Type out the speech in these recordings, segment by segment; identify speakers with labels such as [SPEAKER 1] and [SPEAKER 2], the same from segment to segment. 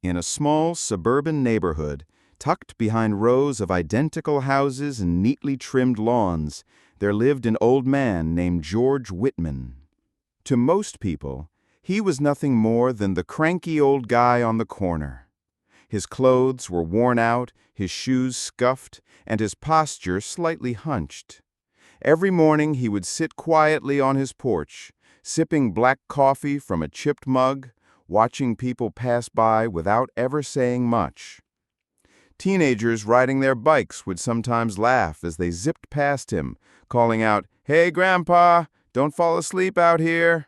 [SPEAKER 1] In a small suburban neighborhood, tucked behind rows of identical houses and neatly trimmed lawns, there lived an old man named George Whitman. To most people, he was nothing more than the cranky old guy on the corner. His clothes were worn out, his shoes scuffed, and his posture slightly hunched. Every morning he would sit quietly on his porch, sipping black coffee from a chipped mug, watching people pass by without ever saying much. Teenagers riding their bikes would sometimes laugh as they zipped past him, calling out, "Hey, Grandpa, don't fall asleep out here."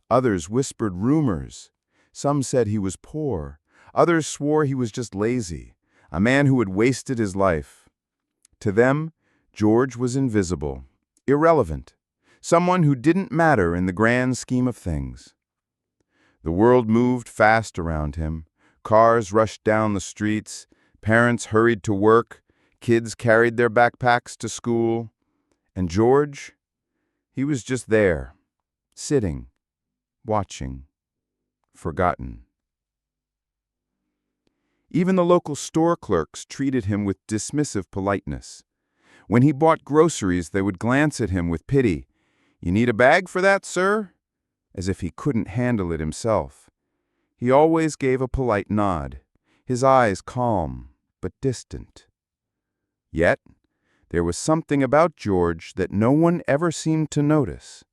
[SPEAKER 1] Others whispered rumors. Some said he was poor. Others swore he was just lazy, a man who had wasted his life. To them, George was invisible, irrelevant, someone who didn't matter in the grand scheme of things. The world moved fast around him. Cars rushed down the streets. Parents hurried to work. Kids carried their backpacks to school. And George, he was just there, sitting, watching, forgotten. Even the local store clerks treated him with dismissive politeness. When he bought groceries, they would glance at him with pity. "You need a bag for that, sir?" As if he couldn't handle it himself. He always gave a polite nod, his eyes calm but distant. Yet, there was something about George that no one ever seemed to notice.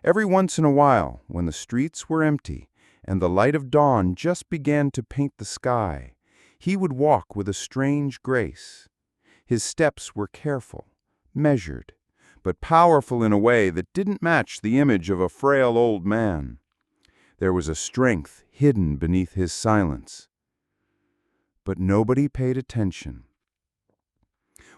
[SPEAKER 1] Every once in a while, when the streets were empty and the light of dawn just began to paint the sky, he would walk with a strange grace. His steps were careful, measured, but powerful in a way that didn't match the image of a frail old man. There was a strength hidden beneath his silence. But nobody paid attention.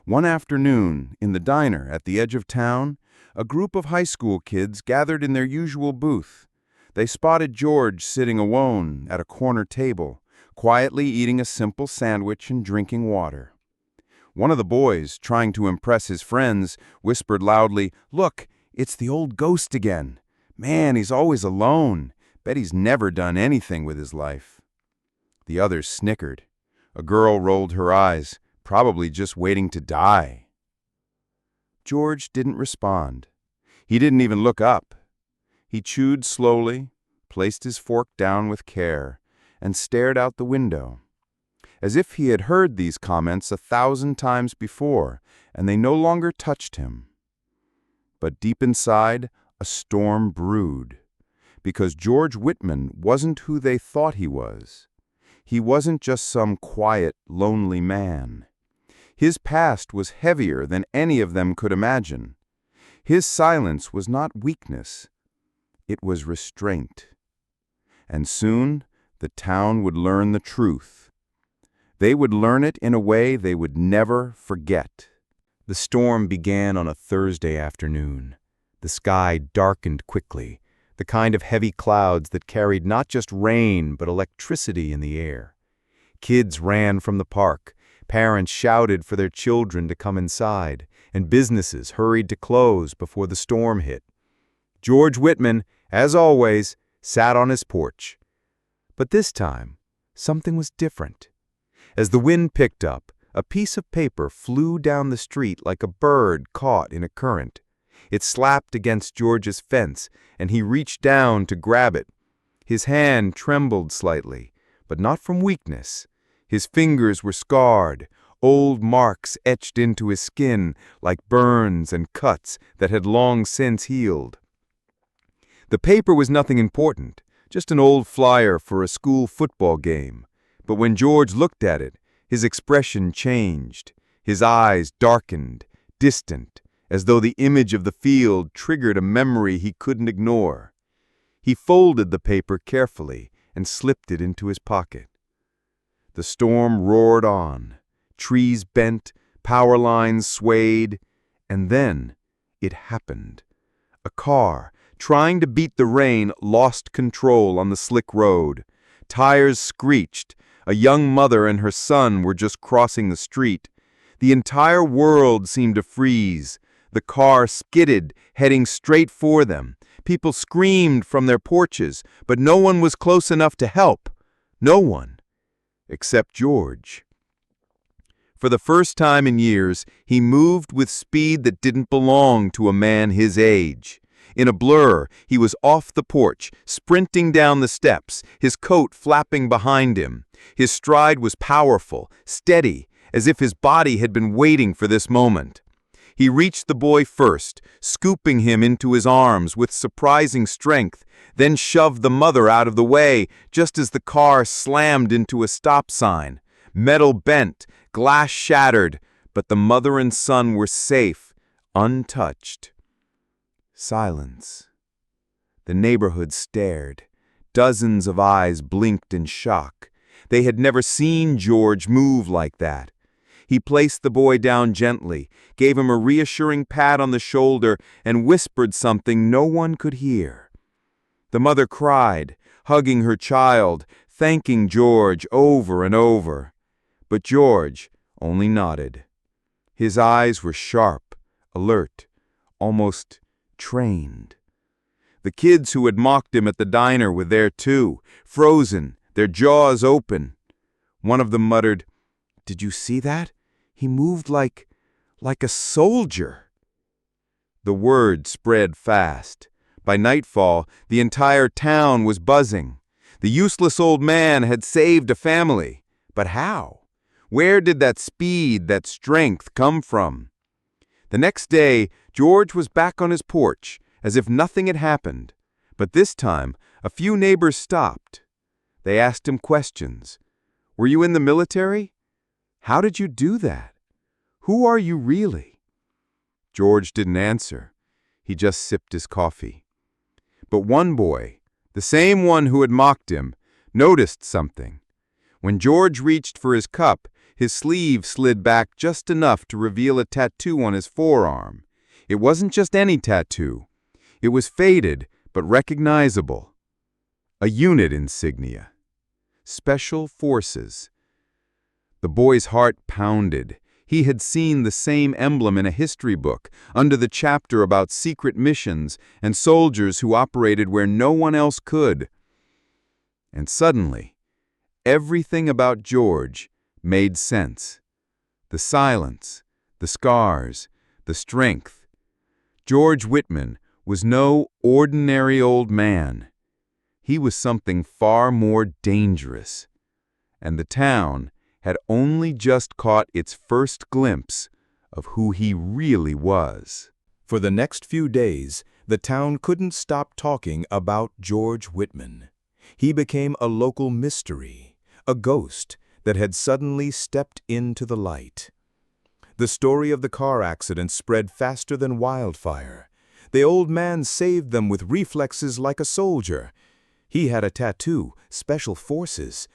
[SPEAKER 1] One afternoon, in the diner at the edge of town, a group of high school kids gathered in their usual booth. They spotted George sitting alone at a corner table, quietly eating a simple sandwich and drinking water. One of the boys, trying to impress his friends, whispered loudly, "Look, it's the old ghost again. Man, he's always alone. Bet he's never done anything with his life." The others snickered. A girl rolled her eyes, probably just waiting to die. George didn't respond. He didn't even look up. He chewed slowly, placed his fork down with care, and stared out the window, as if he had heard these comments 1,000 times before, and they no longer touched him. But deep inside, a storm brewed, because George Whitman wasn't who they thought he was. He wasn't just some quiet, lonely man. His past was heavier than any of them could imagine. His silence was not weakness. It was restraint. And soon, the town would learn the truth. They would learn it in a way they would never forget. The storm began on a Thursday afternoon. The sky darkened quickly, the kind of heavy clouds that carried not just rain but electricity in the air. Kids ran from the park, parents shouted for their children to come inside, and businesses hurried to close before the storm hit. George Whitman, as always, sat on his porch. But this time, something was different. As the wind picked up, a piece of paper flew down the street like a bird caught in a current. It slapped against George's fence, and he reached down to grab it. His hand trembled slightly, but not from weakness. His fingers were scarred, old marks etched into his skin like burns and cuts that had long since healed. The paper was nothing important, just an old flyer for a school football game. But when George looked at it, his expression changed. His eyes darkened, distant, as though the image of the field triggered a memory he couldn't ignore. He folded the paper carefully and slipped it into his pocket. The storm roared on. Trees bent, power lines swayed, and then it happened. A car, trying to beat the rain, lost control on the slick road. Tires screeched. A young mother and her son were just crossing the street. The entire world seemed to freeze. The car skidded, heading straight for them. People screamed from their porches, but no one was close enough to help. No one. except George. For the first time in years, he moved with speed that didn't belong to a man his age. In a blur, he was off the porch, sprinting down the steps, his coat flapping behind him. His stride was powerful, steady, as if his body had been waiting for this moment. He reached the boy first, scooping him into his arms with surprising strength, then shoved the mother out of the way just as the car slammed into a stop sign. Metal bent, glass shattered, but the mother and son were safe, untouched. Silence. The neighborhood stared. Dozens of eyes blinked in shock. They had never seen George move like that. He placed the boy down gently, gave him a reassuring pat on the shoulder, and whispered something no one could hear. The mother cried, hugging her child, thanking George over and over. But George only nodded. His eyes were sharp, alert, almost trained. The kids who had mocked him at the diner were there too, frozen, their jaws open. One of them muttered, "Did you see that? He moved like a soldier." The word spread fast. By nightfall, the entire town was buzzing. The useless old man had saved a family. But how? Where did that speed, that strength come from? The next day, George was back on his porch, as if nothing had happened. But this time, a few neighbors stopped. They asked him questions. "Were you in the military? How did you do that? Who are you really?" George didn't answer. He just sipped his coffee. But one boy, the same one who had mocked him, noticed something. When George reached for his cup, his sleeve slid back just enough to reveal a tattoo on his forearm. It wasn't just any tattoo. It was faded but recognizable. A unit insignia. Special Forces. The boy's heart pounded. He had seen the same emblem in a history book, under the chapter about secret missions and soldiers who operated where no one else could. And suddenly, everything about George made sense. The silence, the scars, the strength. George Whitman was no ordinary old man. He was something far more dangerous. And the town had only just caught its first glimpse of who he really was.
[SPEAKER 2] For the next few days, the town couldn't stop talking about George Whitman. He became a local mystery, a ghost that had suddenly stepped into the light. The story of the car accident spread faster than wildfire. The old man saved them with reflexes like a soldier. He had a tattoo, Special Forces.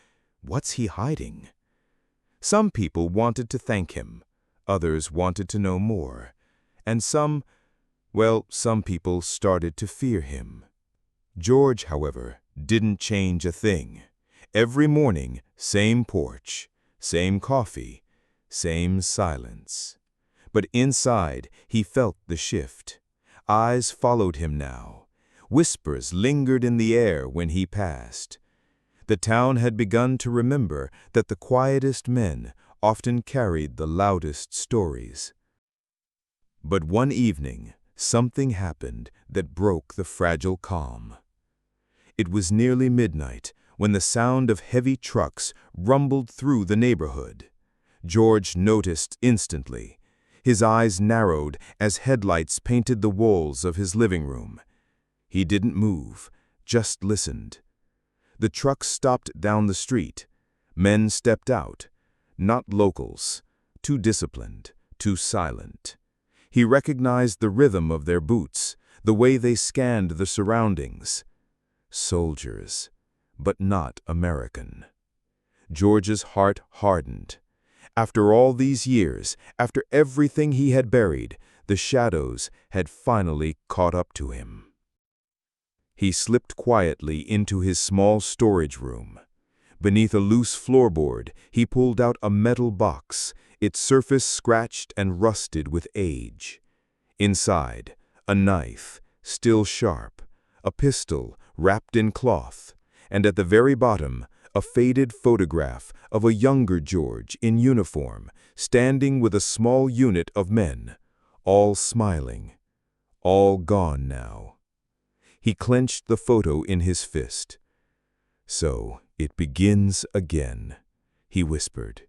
[SPEAKER 2] What's he hiding? Some people wanted to thank him. Others wanted to know more. And some people started to fear him. George, however, didn't change a thing. Every morning, same porch, same coffee, same silence. But inside, he felt the shift. Eyes followed him now. Whispers lingered in the air when he passed. The town had begun to remember that the quietest men often carried the loudest stories. But one evening, something happened that broke the fragile calm. It was nearly midnight when the sound of heavy trucks rumbled through the neighborhood. George noticed instantly. His eyes narrowed as headlights painted the walls of his living room. He didn't move, just listened. The trucks stopped down the street. Men stepped out. Not locals. Too disciplined, too silent. He recognized the rhythm of their boots, the way they scanned the surroundings. Soldiers, but not American. George's heart hardened. After all these years, after everything he had buried, the shadows had finally caught up to him. He slipped quietly into his small storage room. Beneath a loose floorboard, he pulled out a metal box, its surface scratched and rusted with age. Inside, a knife, still sharp, a pistol wrapped in cloth, and at the very bottom, a faded photograph of a younger George in uniform, standing with a small unit of men, all smiling, all gone now. He clenched the photo in his fist. "So it begins again," he whispered.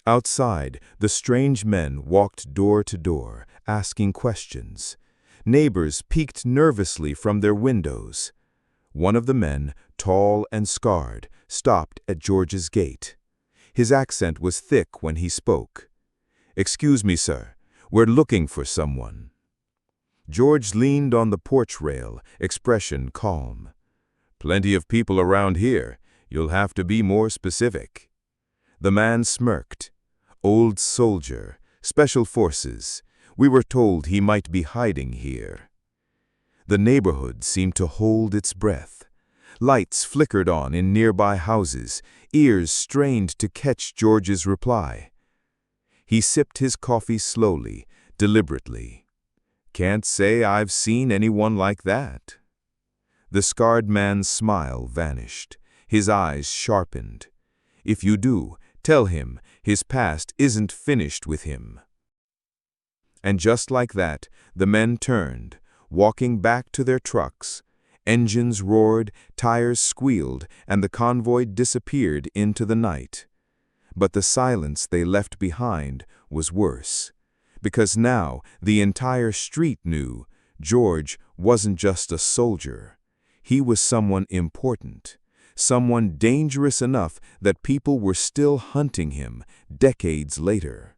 [SPEAKER 2] Outside, the strange men walked door to door, asking questions. Neighbors peeked nervously from their windows. One of the men, tall and scarred, stopped at George's gate. His accent was thick when he spoke. "Excuse me, sir. We're looking for someone." George leaned on the porch rail, expression calm. "Plenty of people around here. You'll have to be more specific." The man smirked. "Old soldier, Special Forces. We were told he might be hiding here." The neighborhood seemed to hold its breath. Lights flickered on in nearby houses, ears strained to catch George's reply. He sipped his coffee slowly, deliberately. "Can't say I've seen anyone like that." The scarred man's smile vanished. His eyes sharpened. "If you do, tell him his past isn't finished with him." And just like that, the men turned, walking back to their trucks. Engines roared, tires squealed, and the convoy disappeared into the night. But the silence they left behind was worse, because now the entire street knew George wasn't just a soldier. He was someone important, someone dangerous enough that people were still hunting him decades later.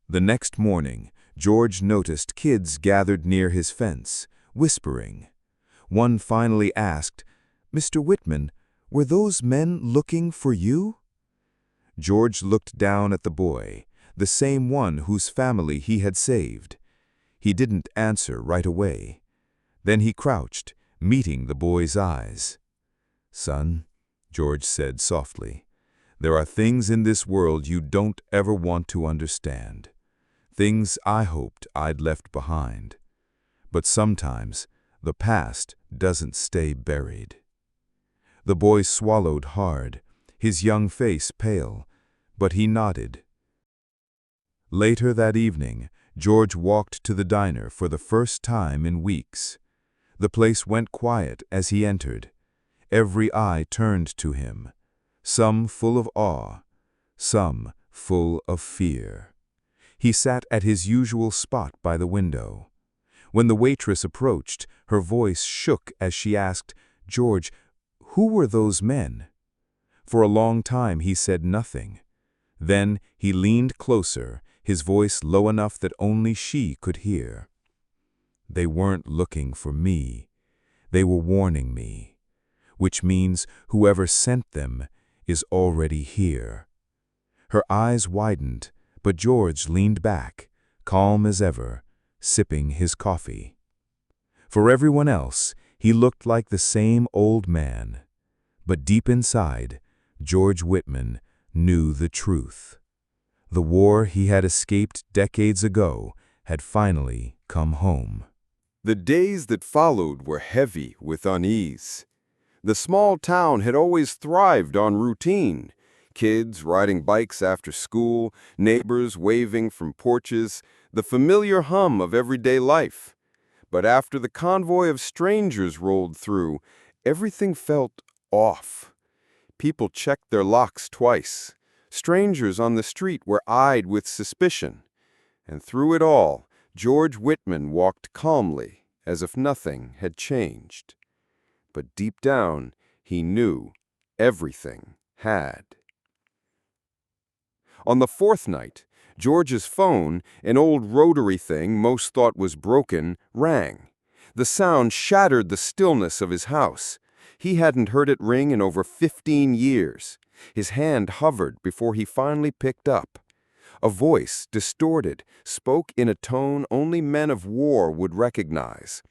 [SPEAKER 2] The next morning, George noticed kids gathered near his fence, whispering. One finally asked, "Mr. Whitman, were those men looking for you?" George looked down at the boy, the same one whose family he had saved. He didn't answer right away. Then he crouched, meeting the boy's eyes. "Son," George said softly, "there are things in this world you don't ever want to understand. Things I hoped I'd left behind. But sometimes the past doesn't stay buried." The boy swallowed hard, his young face pale, but he nodded. Later that evening, George walked to the diner for the first time in weeks. The place went quiet as he entered. Every eye turned to him, some full of awe, some full of fear. He sat at his usual spot by the window. When the waitress approached, her voice shook as she asked, "George, who were those men?" For a long time he said nothing. Then he leaned closer, his voice low enough that only she could hear. "They weren't looking for me. They were warning me. Which means whoever sent them is already here." Her eyes widened, but George leaned back, calm as ever, sipping his coffee. For everyone else, he looked like the same old man. But deep inside, George Whitman knew the truth. The war he had escaped decades ago had finally come home.
[SPEAKER 1] The days that followed were heavy with unease. The small town had always thrived on routine. Kids riding bikes after school, neighbors waving from porches, the familiar hum of everyday life. But after the convoy of strangers rolled through, everything felt off. People checked their locks twice. Strangers on the street were eyed with suspicion. And through it all, George Whitman walked calmly, as if nothing had changed. But deep down, he knew everything had. On the fourth night, George's phone, an old rotary thing most thought was broken, rang. The sound shattered the stillness of his house. He hadn't heard it ring in over 15 years. His hand hovered before he finally picked up. A voice, distorted, spoke in a tone only men of war would recognize.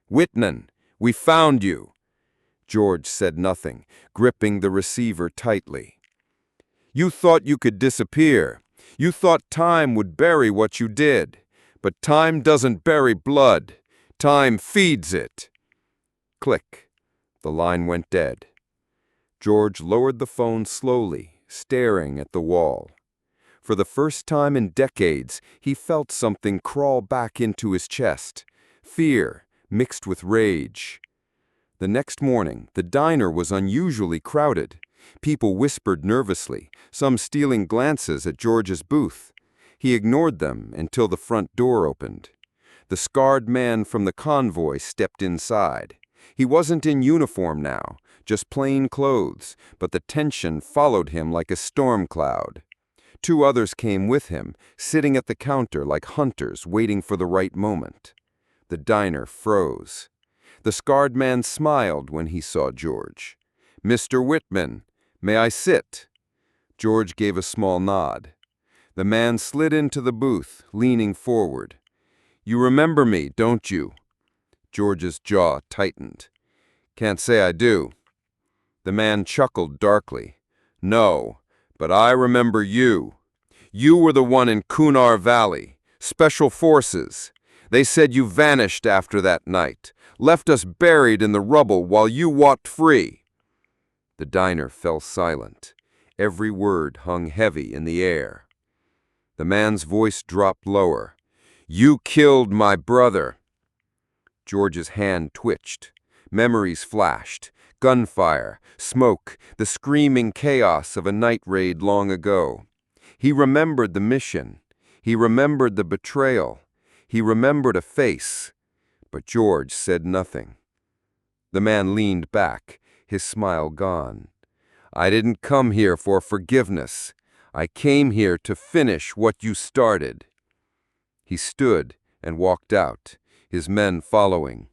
[SPEAKER 1] "Whitman, we found you." George said nothing, gripping the receiver tightly. "You thought you could disappear. You thought time would bury what you did. But time doesn't bury blood. Time feeds it." Click. The line went dead.
[SPEAKER 3] George lowered the phone slowly, staring at the wall. For the first time in decades, he felt something crawl back into his chest. Fear, mixed with rage. The next morning, the diner was unusually crowded. People whispered nervously, some stealing glances at George's booth. He ignored them until the front door opened. The scarred man from the convoy stepped inside. He wasn't in uniform now, just plain clothes, but the tension followed him like a storm cloud. Two others came with him, sitting at the counter like hunters waiting for the right moment. The diner froze. The scarred man smiled when he saw George. "Mr. Whitman, may I sit?" George gave a small nod. The man slid into the booth, leaning forward. "You remember me, don't you?" George's jaw tightened. "Can't say I do." The man chuckled darkly. "No, but I remember you. You were the one in Kunar Valley, Special Forces. They said you vanished after that night, left us buried in the rubble while you walked free." The diner fell silent. Every word hung heavy in the air. The man's voice dropped lower. "You killed my brother." George's hand twitched. Memories flashed. Gunfire, smoke, the screaming chaos of a night raid long ago. He remembered the mission. He remembered the betrayal. He remembered a face. But George said nothing. The man leaned back, his smile gone. "I didn't come here for forgiveness. I came here to finish what you started." He stood and walked out, his men following.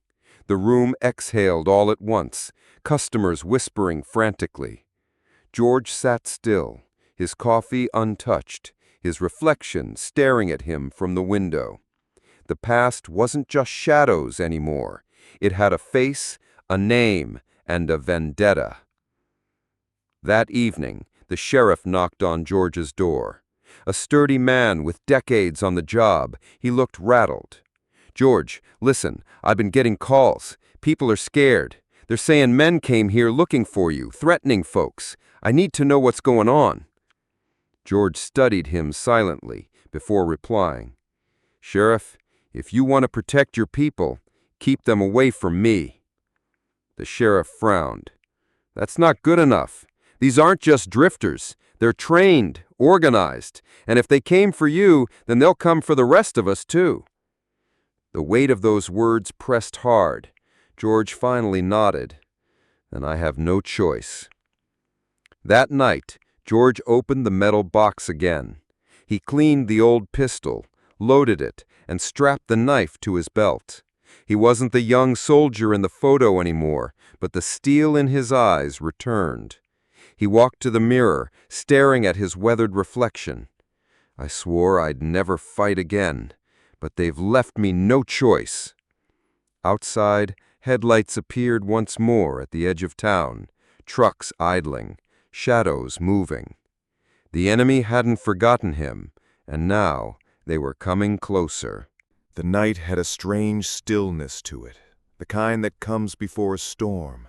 [SPEAKER 3] The room exhaled all at once, customers whispering frantically. George sat still, his coffee untouched, his reflection staring at him from the window. The past wasn't just shadows anymore. It had a face, a name, and a vendetta. That evening, the sheriff knocked on George's door. A sturdy man with decades on the job, he looked rattled. "George, listen, I've been getting calls. People are scared. They're saying men came here looking for you, threatening folks. I need to know what's going on." George studied him silently before replying. "Sheriff, if you want to protect your people, keep them away from me." The sheriff frowned. "That's not good enough. These aren't just drifters. They're trained, organized, and if they came for you, then they'll come for the rest of us too." The weight of those words pressed hard. George finally nodded. "Then I have no choice." That night, George opened the metal box again. He cleaned the old pistol, loaded it, and strapped the knife to his belt. He wasn't the young soldier in the photo anymore, but the steel in his eyes returned. He walked to the mirror, staring at his weathered reflection. "I swore I'd never fight again, but they've left me no choice." Outside, headlights appeared once more at the edge of town, trucks idling, shadows moving. The enemy hadn't forgotten him, and now they were coming closer.
[SPEAKER 2] The night had a strange stillness to it, the kind that comes before a storm.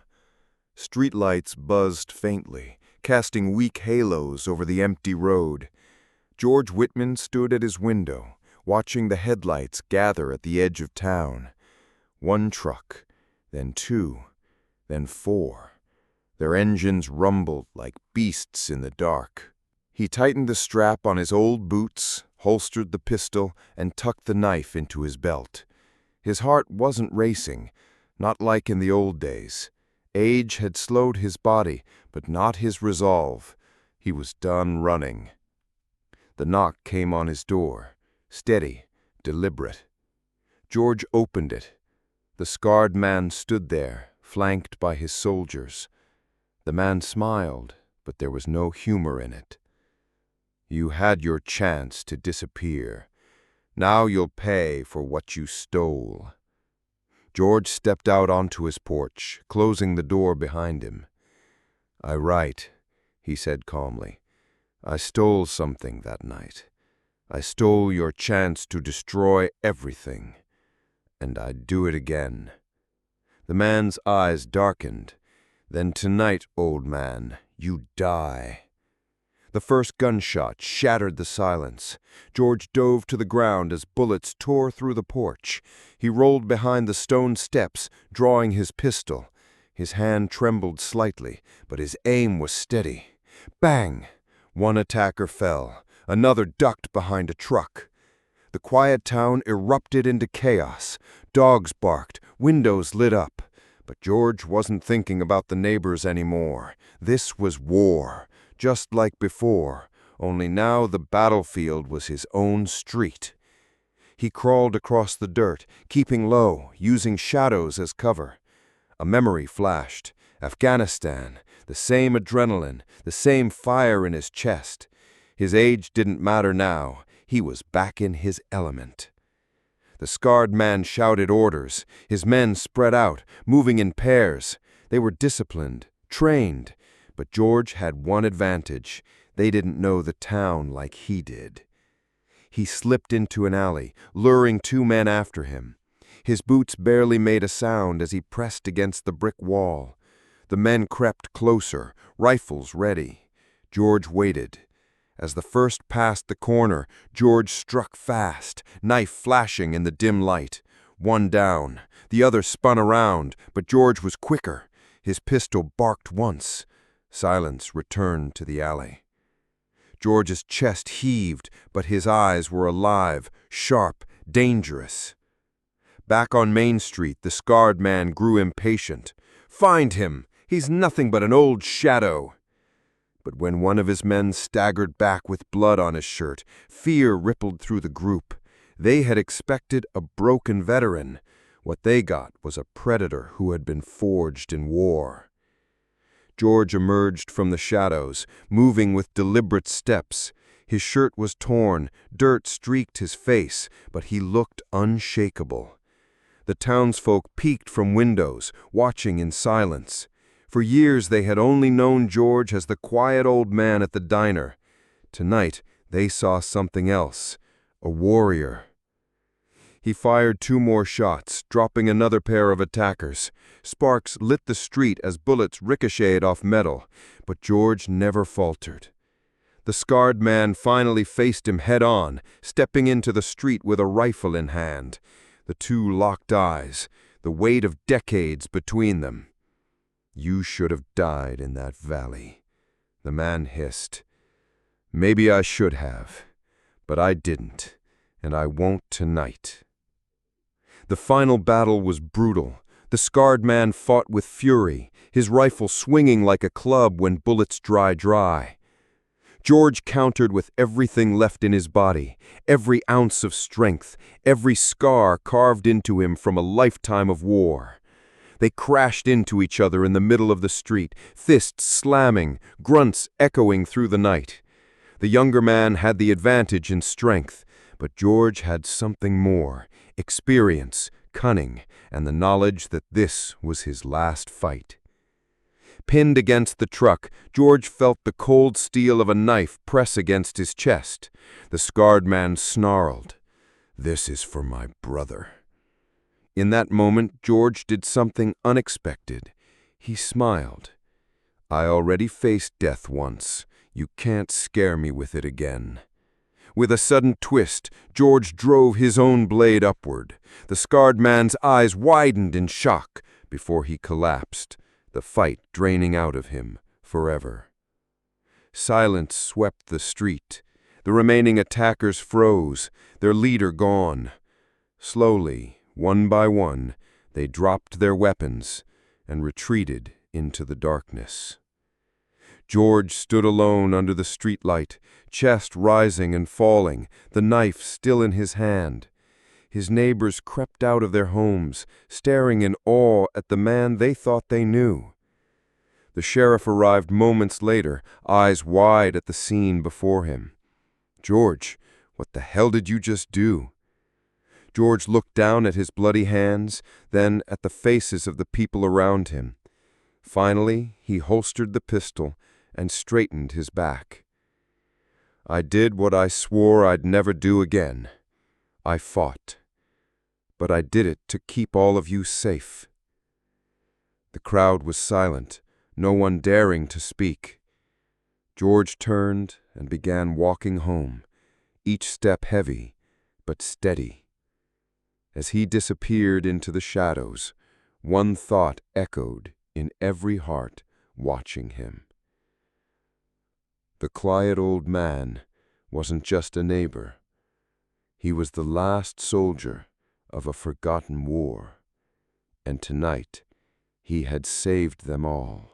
[SPEAKER 2] Streetlights buzzed faintly, casting weak halos over the empty road. George Whitman stood at his window, watching the headlights gather at the edge of town. One truck, then two, then four. Their engines rumbled like beasts in the dark. He tightened the strap on his old boots, holstered the pistol, and tucked the knife into his belt. His heart wasn't racing, not like in the old days. Age had slowed his body, but not his resolve. He was done running. The knock came on his door, steady, deliberate. George opened it. The scarred man stood there, flanked by his soldiers. The man smiled, but there was no humor in it. "You had your chance to disappear. Now you'll pay for what you stole." George stepped out onto his porch, closing the door behind him. "I right," he said calmly. "I stole something that night. I stole your chance to destroy everything. And I'd do it again." The man's eyes darkened.
[SPEAKER 3] "Then tonight, old man, you die." The first gunshot shattered the silence. George dove to the ground as bullets tore through the porch. He rolled behind the stone steps, drawing his pistol. His hand trembled slightly, but his aim was steady. Bang! One attacker fell. Another ducked behind a truck. The quiet town erupted into chaos. Dogs barked, windows lit up. But George wasn't thinking about the neighbors anymore. This was war, just like before, only now the battlefield was his own street. He crawled across the dirt, keeping low, using shadows as cover. A memory flashed. Afghanistan, the same adrenaline, the same fire in his chest. His age didn't matter now. He was back in his element. The scarred man shouted orders. His men spread out, moving in pairs. They were disciplined, trained. But George had one advantage. They didn't know the town like he did. He slipped into an alley, luring two men after him. His boots barely made a sound as he pressed against the brick wall. The men crept closer, rifles ready. George waited. As the first passed the corner, George struck fast, knife flashing in the dim light. One down. The other spun around, but George was quicker. His pistol barked once. Silence returned to the alley. George's chest heaved, but his eyes were alive, sharp, dangerous. Back on Main Street, the scarred man grew impatient. "Find him! He's nothing but an old shadow!" But when one of his men staggered back with blood on his shirt, fear rippled through the group. They had expected a broken veteran. What they got was a predator who had been forged in war. George emerged from the shadows, moving with deliberate steps. His shirt was torn, dirt streaked his face, but he looked unshakable. The townsfolk peeked from windows, watching in silence. For years they had only known George as the quiet old man at the diner. Tonight they saw something else, a warrior. He fired 2 more shots, dropping another pair of attackers. Sparks lit the street as bullets ricocheted off metal, but George never faltered. The scarred man finally faced him head-on, stepping into the street with a rifle in hand. The two locked eyes, the weight of decades between them. "You should have died in that valley," the man hissed. "Maybe I should have, but I didn't, and I won't tonight." The final battle was brutal. The scarred man fought with fury, his rifle swinging like a club when bullets dry. George countered with everything left in his body, every ounce of strength, every scar carved into him from a lifetime of war. They crashed into each other in the middle of the street, fists slamming, grunts echoing through the night. The younger man had the advantage in strength, but George had something more: experience, cunning, and the knowledge that this was his last fight. Pinned against the truck, George felt the cold steel of a knife press against his chest. The scarred man snarled, "This is for my brother." In that moment, George did something unexpected. He smiled. "I already faced death once. You can't scare me with it again." With a sudden twist, George drove his own blade upward. The scarred man's eyes widened in shock before he collapsed, the fight draining out of him forever. Silence swept the street. The remaining attackers froze, their leader gone. Slowly, one by one, they dropped their weapons and retreated into the darkness. George stood alone under the streetlight, chest rising and falling, the knife still in his hand. His neighbors crept out of their homes, staring in awe at the man they thought they knew. The sheriff arrived moments later, eyes wide at the scene before him. "George, what the hell did you just do?" George looked down at his bloody hands, then at the faces of the people around him. Finally, he holstered the pistol and straightened his back. "I did what I swore I'd never do again. I fought. But I did it to keep all of you safe." The crowd was silent, no one daring to speak. George turned and began walking home, each step heavy but steady. As he disappeared into the shadows, one thought echoed in every heart watching him. The quiet old man wasn't just a neighbor. He was the last soldier of a forgotten war, and tonight he had saved them all.